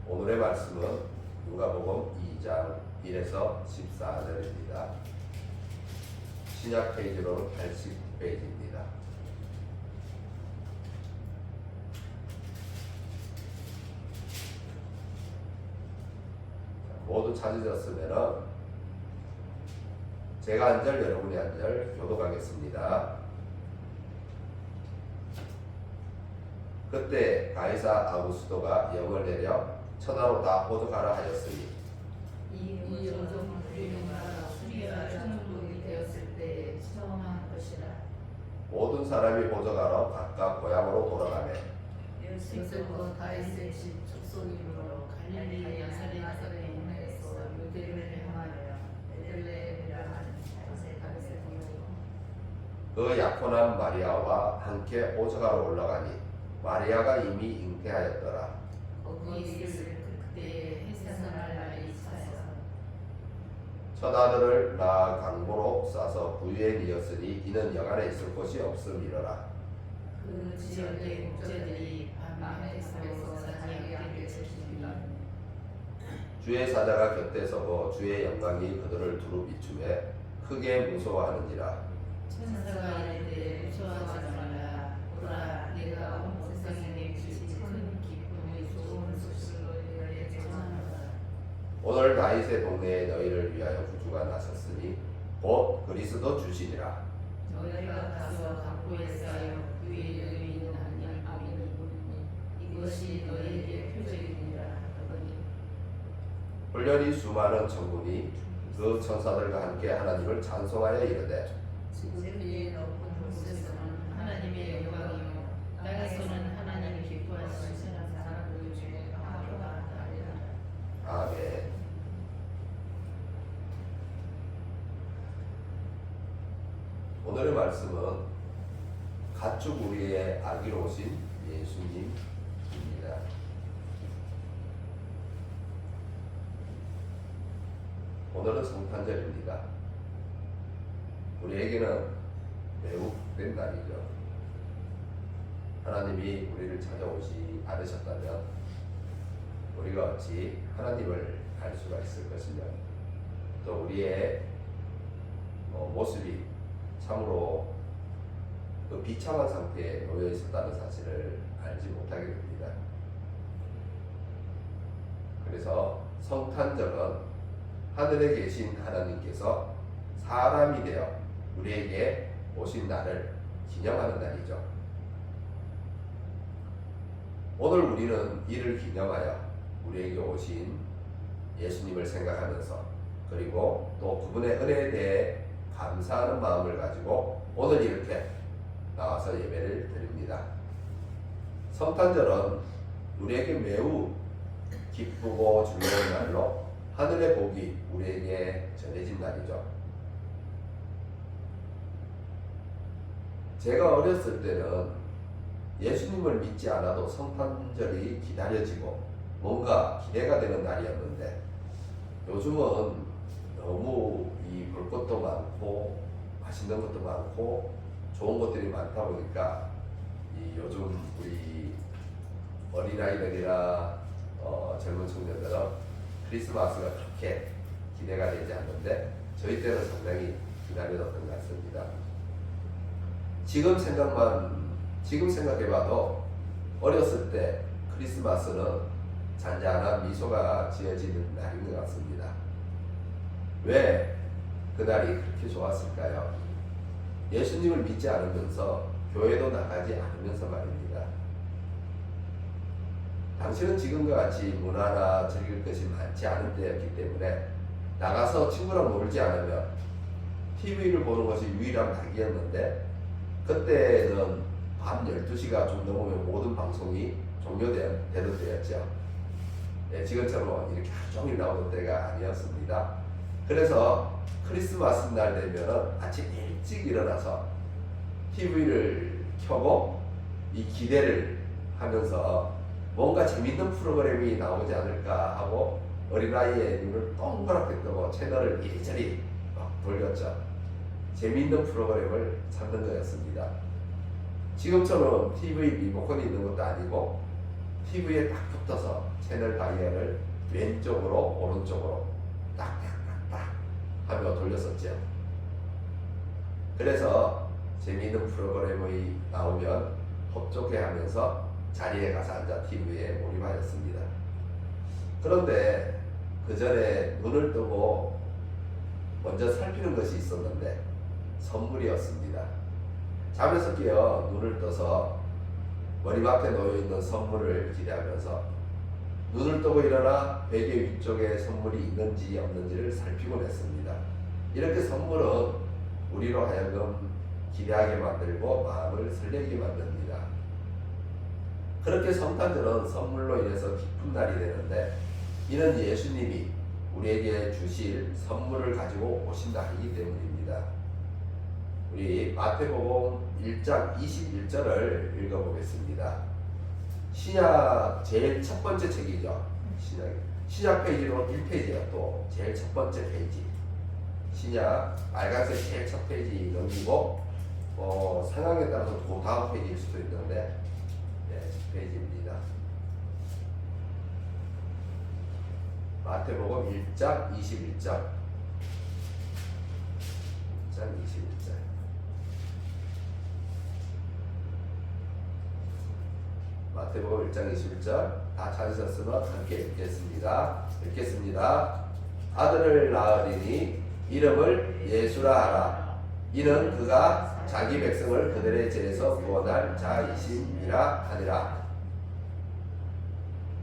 오늘의 말씀은 누가복음 2장 1에서 14절입니다. 신약 페이지로는 80페이지입니다. 모두 찾으셨으면 제가 한 절 여러분이 한 절 교독하겠습니다. 그때 가이사 아구스도가 영을 내려 천하로 다 호적하라 하였으니 이 여종은 우리나라 수리가 천국이 되었을 때 처음한 것이라. 모든 사람이 호적하러 각각 고향으로 돌아가매 요셉과 다윗의 집 족속이므로 갈릴리 나사렛에 인해서 유대를 향하여 베들레헴이라 하는 다윗의 동네로 그 약혼한 마리아와 함께 호적하러 올라가니 마리아가 이미 잉태하였더라. 거기에 있을 그때의 해산할 날이 차서 첫 아들을 낳아 강보로 싸서 부유에 이었으니 이는 여간에 있을 곳이 없음이러라. 그 지역의 목자들이 밤에 서서 자기 아기를 지키니 주의 사자가 곁에 서고 주의 영광이 그들을 두루 비추매 크게 무서워하느니라. 천사가 이르되 무서워하지 말라. 보라, 내가 온 세상에 미친 큰 기쁨의 좋은 소식을 너희에게 전하노라. 오늘 다윗의 동네에 너희를 위하여 구주가 나섰으니 곧 그리스도 주시니라. 너희가 가서 각부에 쌓여 그 위에 여기 있는 하나님 이것이 너희에게 표적이니라 하더니 훈련이 수많은 천군이 그 천사들과 함께 하나님을 찬송하여 이르되 지금 위에 높은 곳에서는 하나님의 영광이요 땅에서는 하나님이 기뻐하시는 사람들 중에 화평가 하리라. 아멘. 오늘의 말씀은 가축 우리의 아기로 오신 예수님입니다. 오늘은 성탄절입니다. 우리에게는 매우 복된 날이죠. 하나님이 우리를 찾아오지 않으셨다면 우리가 어찌 하나님을 알 수가 있을 것이며 또 우리의 모습이 참으로 그 비참한 상태에 놓여 있었다는 사실을 알지 못하게 됩니다. 그래서 성탄절은 하늘에 계신 하나님께서 사람이 되어 우리에게 오신 날을 기념하는 날이죠. 오늘 우리는 이를 기념하여 우리에게 오신 예수님을 생각하면서 그리고 또 그분의 은혜에 대해 감사하는 마음을 가지고 오늘 이렇게 나와서 예배를 드립니다. 성탄절은 우리에게 매우 기쁘고 중요한 날로 하늘의 복이 우리에게 전해진 날이죠. 제가 어렸을 때는 예수님을 믿지 않아도 성탄절이 기다려지고 뭔가 기대가 되는 날이었는데 요즘은 너무 볼 것도 많고 맛있는 것도 많고 좋은 것들이 많다 보니까 요즘 우리 어린아이들이나 젊은 청년들은 크리스마스가 그렇게 기대가 되지 않는데 저희 때는 상당히 기다려졌던 것 같습니다. 지금 생각해봐도 어렸을 때 크리스마스는 잔잔한 미소가 지어지는 날인 것 같습니다. 왜 그날이 그렇게 좋았을까요? 예수님을 믿지 않으면서 교회도 나가지 않으면서 말입니다. 당시는 지금과 같이 문화나 즐길 것이 많지 않은 때였기 때문에 나가서 친구랑 놀지 않으면 TV를 보는 것이 유일한 낙이었는데 그때는 밤 12시가 좀 넘으면 모든 방송이 종료되는 때였죠. 지금처럼 이렇게 하루 종일 나오는 때가 아니었습니다. 그래서 크리스마스 날 되면 아침 일찍 일어나서 TV를 켜고 이 기대를 하면서 뭔가 재밌는 프로그램이 나오지 않을까 하고 어린아이의 눈을 동그랗게 뜨고 채널을 이리저리 막 돌렸죠. 재밌는 프로그램을 찾는 거였습니다. 지금처럼 TV 리모컨이 있는 것도 아니고 TV에 딱 붙어서 채널 다이얼을 왼쪽으로 오른쪽으로 딱딱딱딱 하며 돌렸었죠. 그래서 재미있는 프로그램이 나오면 헛조개하면서 자리에 가서 앉아 TV에 몰입하였습니다. 그런데 그 전에 눈을 뜨고 먼저 살피는 것이 있었는데 선물이었습니다. 잠에서 깨어 눈을 떠서 머리맡에 놓여있는 선물을 기대하면서 눈을 뜨고 일어나 베개 위쪽에 선물이 있는지 없는지를 살피곤 했습니다. 이렇게 선물은 우리로 하여금 기대하게 만들고 마음을 설레게 만듭니다. 그렇게 성탄절은 선물로 인해서 기쁜 날이 되는데 이는 예수님이 우리에게 주실 선물을 가지고 오신다 하기 때문입니다. 우리 마태복음 1장 21절을 읽어보겠습니다. 신약 제일 첫 번째 책이죠. 신약 페이지로 1페이지가 또 제일 첫 번째 페이지. 신약 빨간색 제일 첫 페이지 넘기고 상황에 따라서 그 다음 페이지일 수도 있는데 페이지입니다. 마태복음 1장 21절. 1장 21절. 마태복음 1장 21절. 다 찾으셨으면 함께 읽겠습니다. 읽겠습니다. 아들을 낳으리니 이름을 예수라 하라. 이는 그가 자기 백성을 그들의 죄에서 구원할 자이심이라 하니라.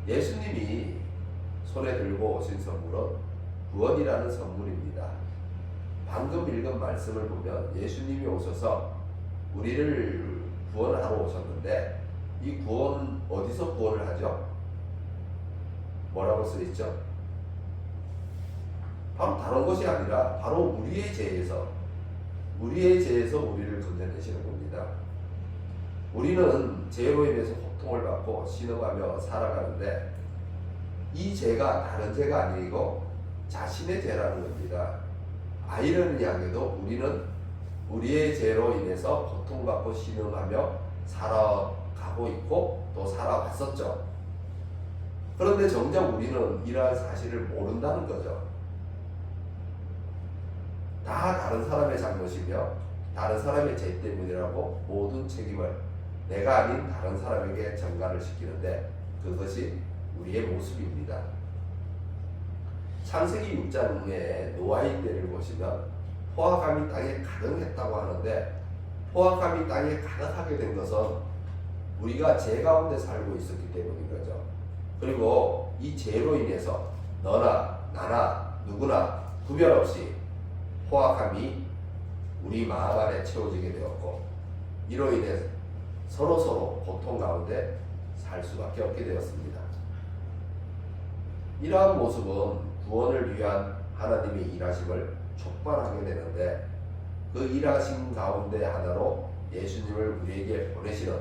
예수님이 손에 들고 오신 선물은 구원이라는 선물입니다. 방금 읽은 말씀을 보면 예수님이 오셔서 우리를 구원하러 오셨는데 이 구원 어디서 구원을 하죠? 뭐라고 쓰여있죠? 바로 다른 것이 아니라 바로 우리의 죄에서 우리를 건져내시는 겁니다. 우리는 죄로 인해서 고통을 받고 신음하며 살아가는데 이 죄가 다른 죄가 아니고 자신의 죄라는 겁니다. 아이러니하게도 우리는 우리의 죄로 인해서 고통받고 신음하며 살아가고 있고 또 살아왔었죠. 그런데 정작 우리는 이러한 사실을 모른다는 거죠. 다 다른 사람의 잘못이며 다른 사람의 죄 때문이라고 모든 책임을 내가 아닌 다른 사람에게 전가를 시키는데 그것이 우리의 모습입니다. 창세기 6장의 노아의 때를 보시면 포악함이 땅에 가득했다고 하는데 포악함이 땅에 가득하게 된 것은 우리가 죄 가운데 살고 있었기 때문인 거죠. 그리고 이 죄로 인해서 너나 나나 누구나 구별 없이 포악함이 우리 마음 안에 채워지게 되었고 이로 인해 서로 고통 가운데 살 수밖에 없게 되었습니다. 이러한 모습은 구원을 위한 하나님의 일하심을 촉발하게 되는데 그 일하심 가운데 하나로 예수님을 우리에게 보내시는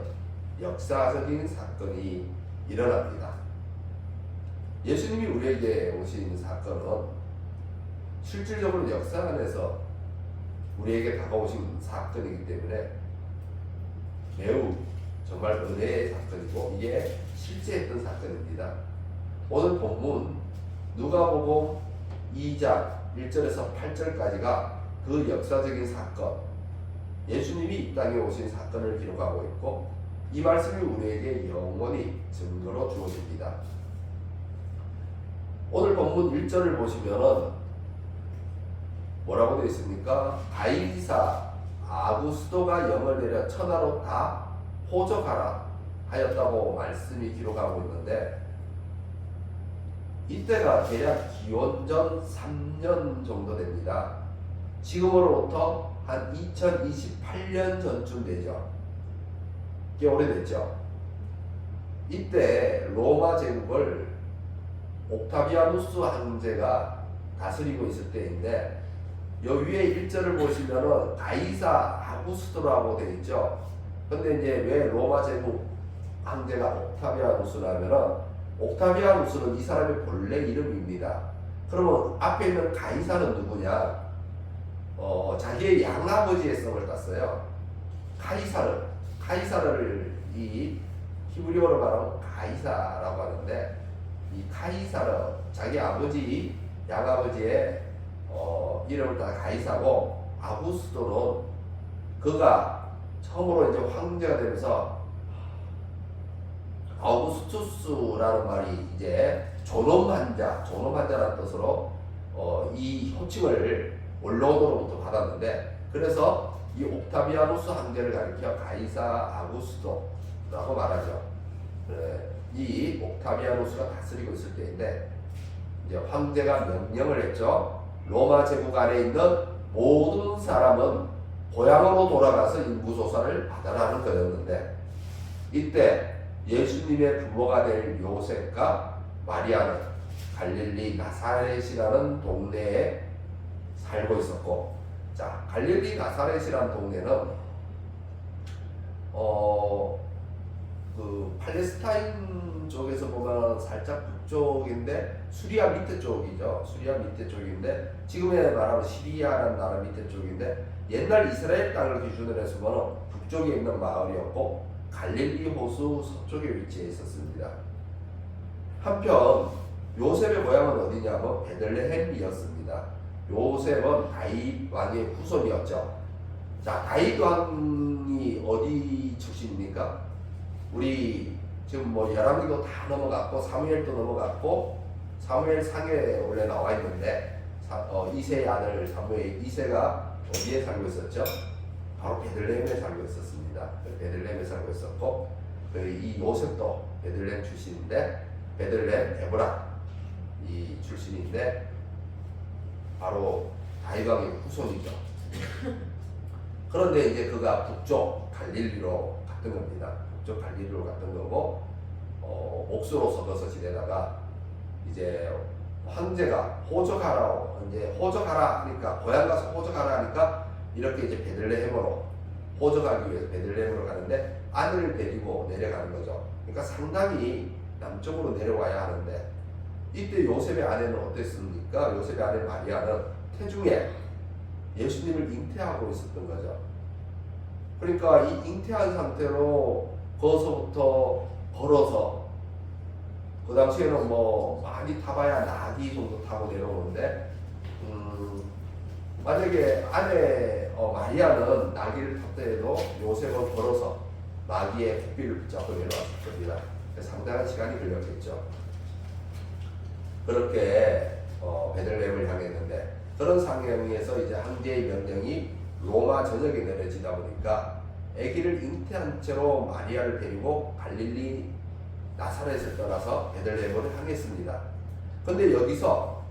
역사적인 사건이 일어납니다. 예수님이 우리에게 오신 사건은 실질적으로 역사 안에서 우리에게 다가오신 사건이기 때문에 매우 정말 은혜의 사건이고 이게 실제했던 사건입니다. 오늘 본문 누가복음 2장 1절에서 8절까지가 그 역사적인 사건, 예수님이 이 땅에 오신 사건을 기록하고 있고 이 말씀이 우리에게 영원히 증거로 주어집니다. 오늘 본문 1절을 보시면은 뭐라고 되어 있습니까? 가이사 아구스도가 영을 내려 천하로 다 호적하라 하였다고 말씀이 기록하고 있는데 이때가 대략 기원전 3년 정도 됩니다. 지금으로부터 한 2028년 전쯤 되죠. 꽤 오래됐죠. 이때 로마 제국을 옥타비아누스 황제가 다스리고 있을 때인데 여 위에 1절을 보시면은 가이사 아구스토라고 되어 있죠. 근데 이제 왜 로마 제국 황제가 옥타비아누스냐면은 옥타비아누스는 이 사람의 본래 이름입니다. 그러면 앞에 있는 가이사는 누구냐? 자기의 양아버지의 성을 땄어요. 카이사를 이 히브리어로 말하면 가이사라고 하는데, 이 가이사는 자기 아버지 양아버지의 이름을 따라 가이사고, 아구스도는 그가 처음으로 이제 황제가 되면서 아우구스투스라는 말이 이제 존엄한자라는 뜻으로 이 호칭을 원로로부터 받았는데, 그래서 이 옥타비아누스 황제를 가리켜 가이사 아구스토라고 말하죠. 이 옥타비아누스가 다스리고 있을 때인데, 이제 황제가 명령을 했죠. 로마 제국 안에 있는 모든 사람은 고향으로 돌아가서 인구조사를 받아라는 거였는데, 이때 예수님의 부모가 될 요셉과 마리아는 갈릴리 나사렛이라는 동네에 살고 있었고, 자, 갈릴리 나사렛이라는 동네는 그 팔레스타인 쪽에서 보면 살짝 북쪽인데, 수리아 밑에 쪽이죠. 수리아 밑에 쪽인데, 지금의 말하면 시리아라는 나라 밑에 쪽인데, 옛날 이스라엘 땅을 기준으로 해서 보면 북쪽에 있는 마을이었고, 갈릴리 호수 서쪽에 위치해 있었습니다. 한편 요셉의 고향은 어디냐면 베들레헴이었습니다. 요셉은 다윗 왕의 후손이었죠. 자, 다윗 왕이 어디 출신입니까? 우리 지금 뭐 열왕기도 다 넘어갔고 사무엘도 넘어갔고, 사무엘 상에 원래 나와 있는데, 이세의 아들 사무엘 이세가 어디에 살고 있었죠? 바로 베들레헴에 살고 있었습니다. 베들레헴에 살고 있었고, 이 요셉도 베들레헴 출신인데, 베들레헴 에브라 이 출신인데 바로 다윗 왕의 후손이죠. 그런데 이제 그가 북쪽 갈릴리로 갔던 겁니다. 북쪽 갈릴리로 갔던 거고, 옥수로 섞어서 지내다가 이제 황제가 호적하라 하니까, 고향 가서 호적하라 하니까 이렇게 이제 베들레헴으로 호적하기 위해서 베들레헴으로 가는데, 아들을 데리고 내려가는 거죠. 그러니까 상당히 남쪽으로 내려와야 하는데, 이때 요셉의 아내는 어땠습니까? 요셉의 아내 마리아는 태중에 예수님을 잉태하고 있었던 거죠. 그러니까 이 잉태한 상태로 거기서부터 걸어서, 그 당시에는 뭐 많이 타봐야 나귀 정도 타고 내려오는데, 만약에 아내 마리아는 나귀를 탔더라도 요셉은 걸어서 나귀의 택비를 붙잡고 내려왔을 겁니다. 상당한 시간이 걸렸겠죠. 그렇게 베들레헴을 향했는데, 그런 상황에서 이제 황제의 명령이 로마 전역에 내려지다 보니까 아기를 잉태한 채로 마리아를 데리고 갈릴리 나사렛을 떠나서 베들레헴으로 향했습니다. 근데 여기서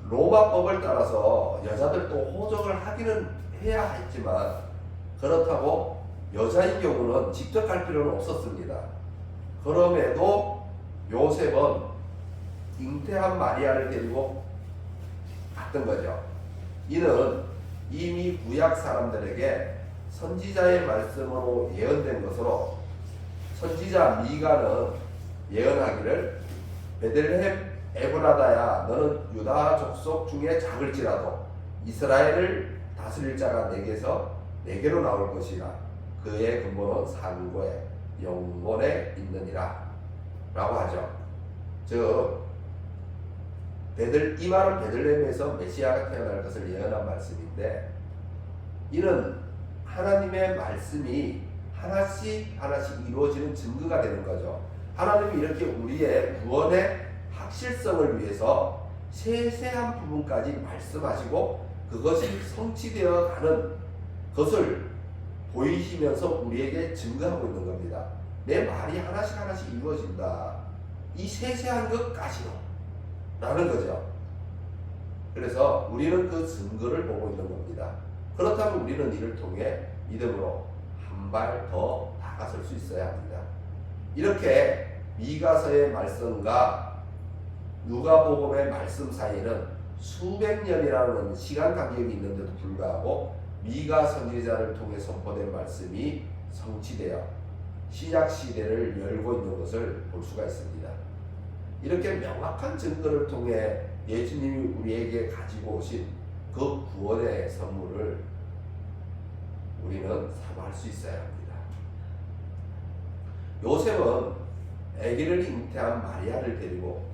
로마법을 따라서 여자들도 호적을 하기는 해야 했지만, 그렇다고 여자인 경우는 직접 갈 필요는 없었습니다. 그럼에도 요셉은 잉태한 마리아를 데리고 갔던 거죠. 이는 이미 구약 사람들에게 선지자의 말씀으로 예언된 것으로, 선지자 미가는 예언하기를 베들레헴 에브라다야, 너는 유다 족속 중에 작을지라도 이스라엘을 다스릴 자가 내게로 나올 것이라. 그의 근본은 상고에 영원에 있느니라 라고 하죠. 즉 이 말은 베들레헴에서 메시아가 태어날 것을 예언한 말씀인데, 이는 하나님의 말씀이 하나씩 이루어지는 증거가 되는 거죠. 하나님이 이렇게 우리의 구원의 확실성을 위해서 세세한 부분까지 말씀하시고, 그것이 성취되어 가는 것을 보이시면서 우리에게 증거하고 있는 겁니다. 내 말이 하나씩 이루어진다, 이 세세한 것까지로 라는 거죠. 그래서 우리는 그 증거를 보고 있는 겁니다. 그렇다면 우리는 이를 통해 믿음으로 한 발 더 다가설 수 있어야 합니다. 이렇게 미가서의 말씀과 누가복음의 말씀 사이에는 수백 년이라는 시간 간격이 있는데도 불구하고 미가 선지자를 통해 선포된 말씀이 성취되어 신약 시대를 열고 있는 것을 볼 수가 있습니다. 이렇게 명확한 증거를 통해 예수님이 우리에게 가지고 오신 그 구원의 선물을 우리는 사모할 수 있어야 합니다. 요셉은 아기를 잉태한 마리아를 데리고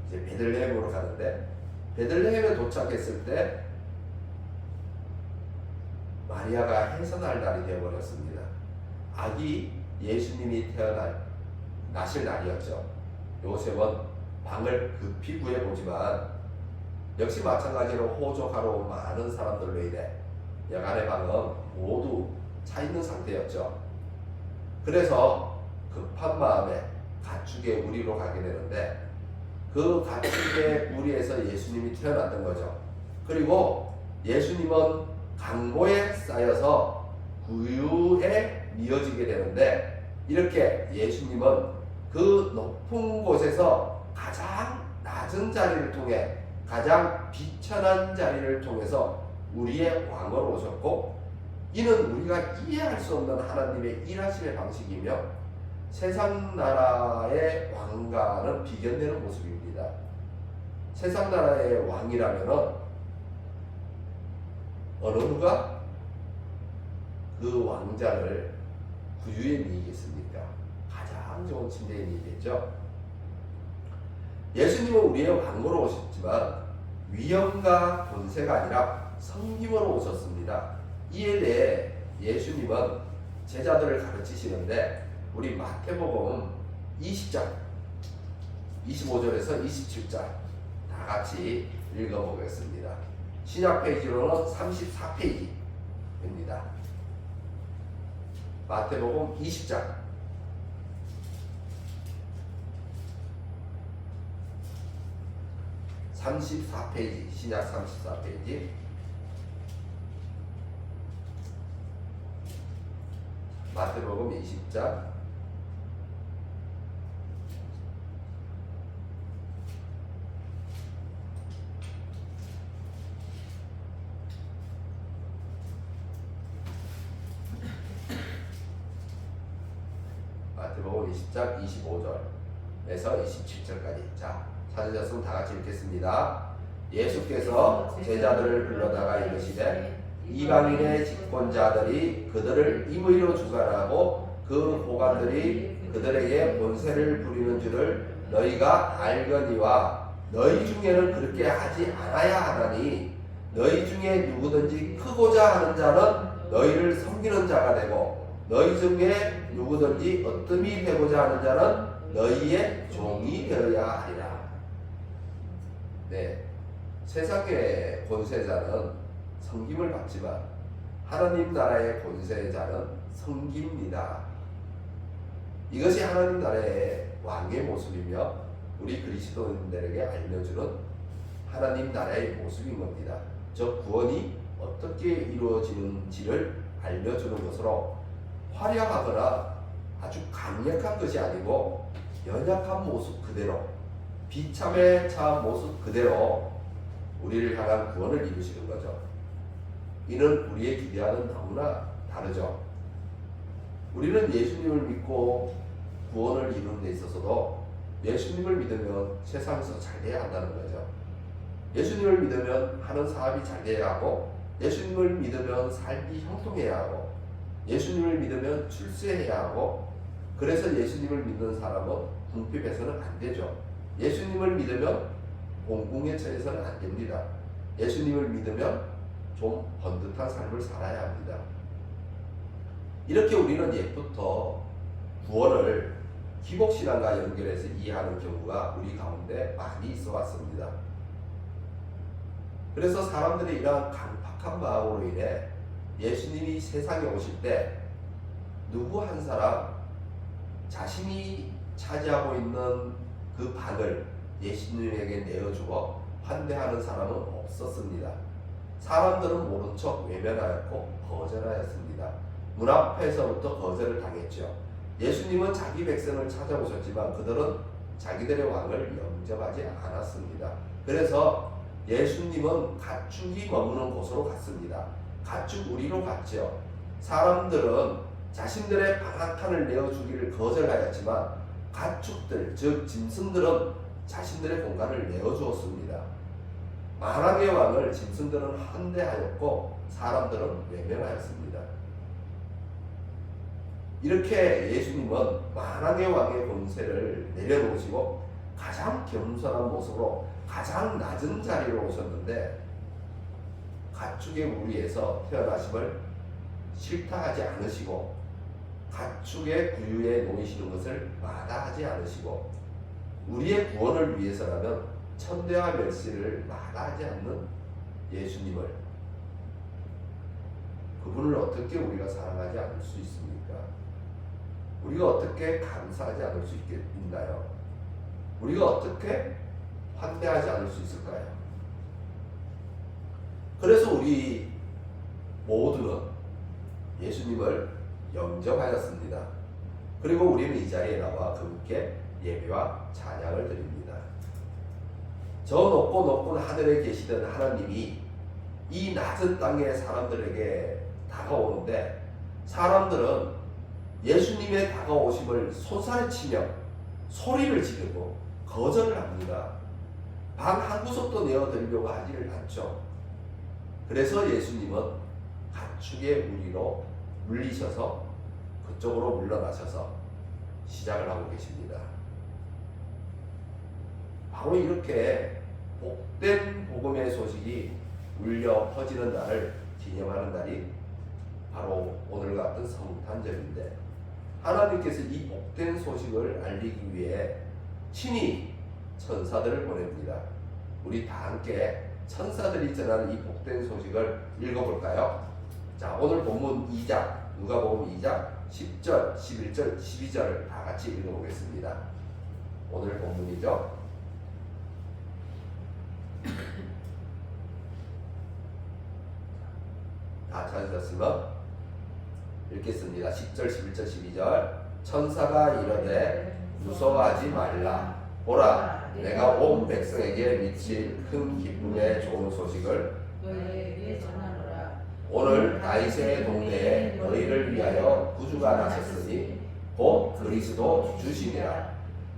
이제 베들레헴으로 가는데, 베들레헴에 도착했을 때 마리아가 해산할 날이 되어버렸습니다. 아기 예수님이 나실 날이었죠. 요셉은 방을 급히 구해보지만 역시 마찬가지로 호적하러 온 많은 사람들로 인해 여간의 방은 모두 차 있는 상태였죠. 그래서 급한 마음에 가축의 우리로 가게 되는데, 그 가축의 무리에서 예수님이 태어났던 거죠. 그리고 예수님은 강보에 쌓여서 구유에 미어지게 되는데, 이렇게 예수님은 그 높은 곳에서 가장 낮은 자리를 통해, 가장 비천한 자리를 통해서 우리의 왕으로 오셨고, 이는 우리가 이해할 수 없는 하나님의 일하심의 방식이며 세상 나라의 왕과는 비견되는 모습입니다. 세상 나라의 왕이라면은 어느 누가 그 왕자를 구유에 미겠습니까? 가장 좋은 침대에 미겠죠. 예수님은 우리의 왕으로 오셨지만 위엄과 권세가 아니라 섬김으로 오셨습니다. 이에 대해 예수님은 제자들을 가르치시는데, 우리 마태복음 20장 25절에서 27절 다 같이 읽어보겠습니다. 신약 페이지로는 34페이지입니다. 마태복음 20장 34페이지, 신약 34페이지. 마태복음 20장 25절에서 27절까지. 자, 찾으셨으면 다 같이 읽겠습니다. 예수께서 제자들을 불러다가 이르시되 이방인의 집권자들이 그들을 임의로 주관하고 그 호관들이 그들에게 권세를 부리는 줄을 너희가 알거니와 너희 중에는 그렇게 하지 않아야 하나니 너희 중에 누구든지 크고자 하는 자는 너희를 섬기는 자가 되고 너희 중에 누구든지 어뜸이 되고자 하는 자는 너희의 종이 되어야 하리라. 네, 세상의 권세자는 섬김을 받지만 하나님 나라의 권세자는 섬깁니다. 이것이 하나님 나라의 왕의 모습이며 우리 그리스도인들에게 알려주는 하나님 나라의 모습인 겁니다. 저 구원이 어떻게 이루어지는지를 알려주는 것으로 화려하거나 아주 강력한 것이 아니고 연약한 모습 그대로, 비참에 처한 모습 그대로 우리를 향한 구원을 이루시는 거죠. 이는 우리의 기대와는 너무나 다르죠. 우리는 예수님을 믿고 구원을 이루는 데 있어서도 예수님을 믿으면 세상에서 잘 돼야 한다는 거죠. 예수님을 믿으면 하는 사업이 잘 돼야 하고, 예수님을 믿으면 삶이 형통해야 하고, 예수님을 믿으면 출세해야 하고, 그래서 예수님을 믿는 사람은 궁핍해서는 안 되죠. 예수님을 믿으면 공공에 처해서는 안 됩니다. 예수님을 믿으면 좀 번듯한 삶을 살아야 합니다. 이렇게 우리는 옛부터 구원을 기복신앙과 연결해서 이해하는 경우가 우리 가운데 많이 있어 왔습니다. 그래서 사람들이 이러한 강팍한 마음으로 인해 예수님이 세상에 오실 때 누구 한 사람 자신이 차지하고 있는 그 방을 예수님에게 내어주어 환대하는 사람은 없었습니다. 사람들은 모른 척 외면하였고 거절하였습니다. 문 앞에서부터 거절을 당했죠. 예수님은 자기 백성을 찾아오셨지만 그들은 자기들의 왕을 영접하지 않았습니다. 그래서 예수님은 가축이 머무는 곳으로 갔습니다. 가축 우리로 갔죠. 사람들은 자신들의 방한칸을 내어주기를 거절하였지만 가축들, 즉 짐승들은 자신들의 공간을 내어주었습니다. 만왕의 왕을 짐승들은 환대하였고 사람들은 외면하였습니다. 이렇게 예수님은 만왕의 왕의 권세를 내려놓으시고 가장 겸손한 모습으로 가장 낮은 자리로 오셨는데 가축의 무리에서 태어나심을 싫다 하지 않으시고 가축의 구유에 놓이시는 것을 마다하지 않으시고 우리의 구원을 위해서라면 천대와 멸시를 마다하지 않는 예수님을, 그분을 어떻게 우리가 사랑하지 않을 수 있습니까? 우리가 어떻게 감사하지 않을 수 있나요? 우리가 어떻게 환대하지 않을 수 있을까요? 그래서 우리 모두는 예수님을 영접하였습니다. 그리고 우리는 이 자리에 나와 그분께 예배와 찬양을 드립니다. 저 높고 높은 하늘에 계시던 하나님이 이 낮은 땅의 사람들에게 다가오는데 사람들은 예수님의 다가오심을 솟아치며 소리를 지르고 거절을 합니다. 방 한 구석도 내어드리려고 하지를 않죠. 그래서 예수님은 가축의 무리로 물리셔서 그쪽으로 물러나셔서 시작을 하고 계십니다. 바로 이렇게 복된 복음의 소식이 울려 퍼지는 날을 기념하는 날이 바로 오늘 같은 성탄절인데, 하나님께서 이 복된 소식을 알리기 위해 친히 천사들을 보냅니다. 우리 다 함께 천사들이 전하는 이 복된 소식을 읽어볼까요? 자, 오늘 본문 2장, 누가복음 2장 10절, 11절, 12절을 다 같이 읽어보겠습니다. 오늘 본문이죠. 다 찾으셨으면 읽겠습니다. 10절, 11절, 12절. 천사가 이르되 무서워하지 말라. 보라, 내가 온 백성에게 미칠 큰 기쁨의 좋은 소식을 너희에게 전하노라. 오늘 다윗의 동네에 너희를 위하여 구주가 나셨으니 곧 그리스도 주시니라.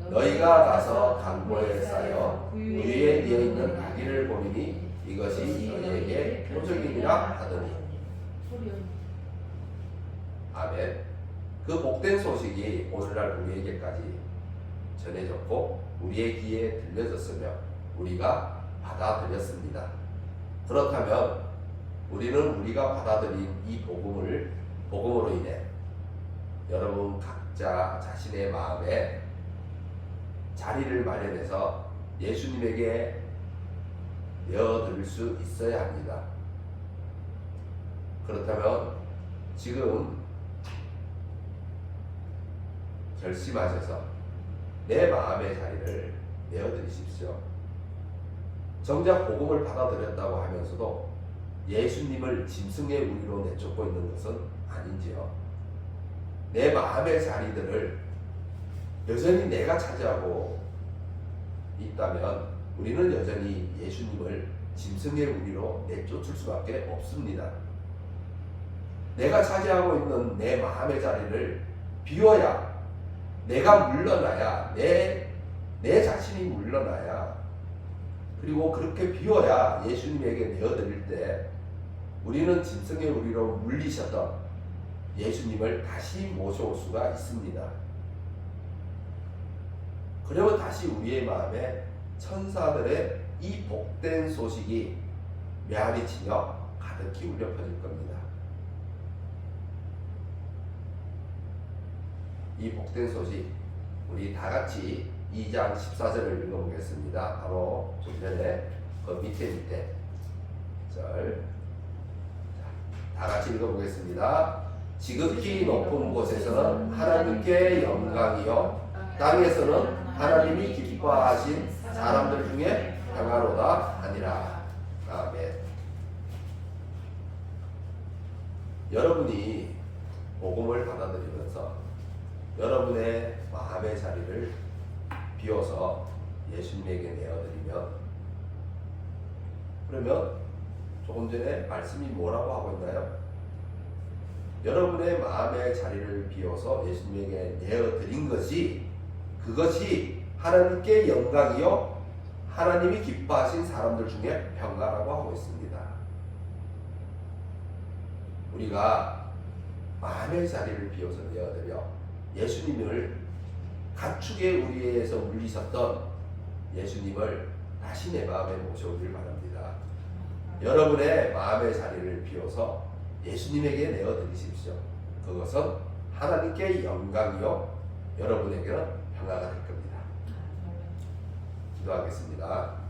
너희가 가서 강보에 쌓여 구유에 이어 있는 아기를 보리니 이것이 너희에게 표적이니라 하더니. 아멘. 그 복된 소식이 오늘날 우리에게까지 전해졌고 우리의 귀에 들려졌으며 우리가 받아들였습니다. 그렇다면 우리는 우리가 받아들인 이 복음으로 인해 여러분 각자 자신의 마음에 자리를 마련해서 예수님에게 내어드릴 수 있어야 합니다. 그렇다면 지금 결심하셔서 내 마음의 자리를 내어드리십시오. 정작 복음을 받아들였다고 하면서도 예수님을 짐승의 우리로 내쫓고 있는 것은 아닌지요. 내 마음의 자리들을 여전히 내가 차지하고 있다면 우리는 여전히 예수님을 짐승의 우리로 내쫓을 수밖에 없습니다. 내가 차지하고 있는 내 마음의 자리를 비워야, 내가 물러나야, 내 자신이 물러나야, 그리고 그렇게 비워야 예수님에게 내어드릴 때 우리는 짐승의 우리로 물리셨던 예수님을 다시 모셔올 수가 있습니다. 그러면 다시 우리의 마음에 천사들의 이 복된 소식이 메아리 치며 가득히 울려 퍼질 겁니다. 이 복된 소식 우리 다 같이 2장 14절을 읽어보겠습니다. 바로 전전에 그 밑에 절. 다 같이 읽어보겠습니다. 지극히 높은 곳에서는 하나님께 영광이요 땅에서는 하나님이 기뻐하신 사람들 중에 평화로다 하니라. 아멘. 여러분이 복음을 받아들이면서 여러분의 마음의 자리를 비워서 예수님에게 내어드리면, 그러면 조금 전에 말씀이 뭐라고 하고 있나요? 여러분의 마음의 자리를 비워서 예수님에게 내어드린 것이, 그것이 하나님께 영광이요 하나님이 기뻐하신 사람들 중에 평가라고 하고 있습니다. 우리가 마음의 자리를 비워서 내어드려 예수님을 가축의 우리에서 물리셨던 예수님을 다시 내 마음에 모셔오길 바랍니다. 여러분의 마음의 자리를 비워서 예수님에게 내어드리십시오. 그것은 하나님께 영광이요 여러분에게는 평화가 될 겁니다. 기도하겠습니다.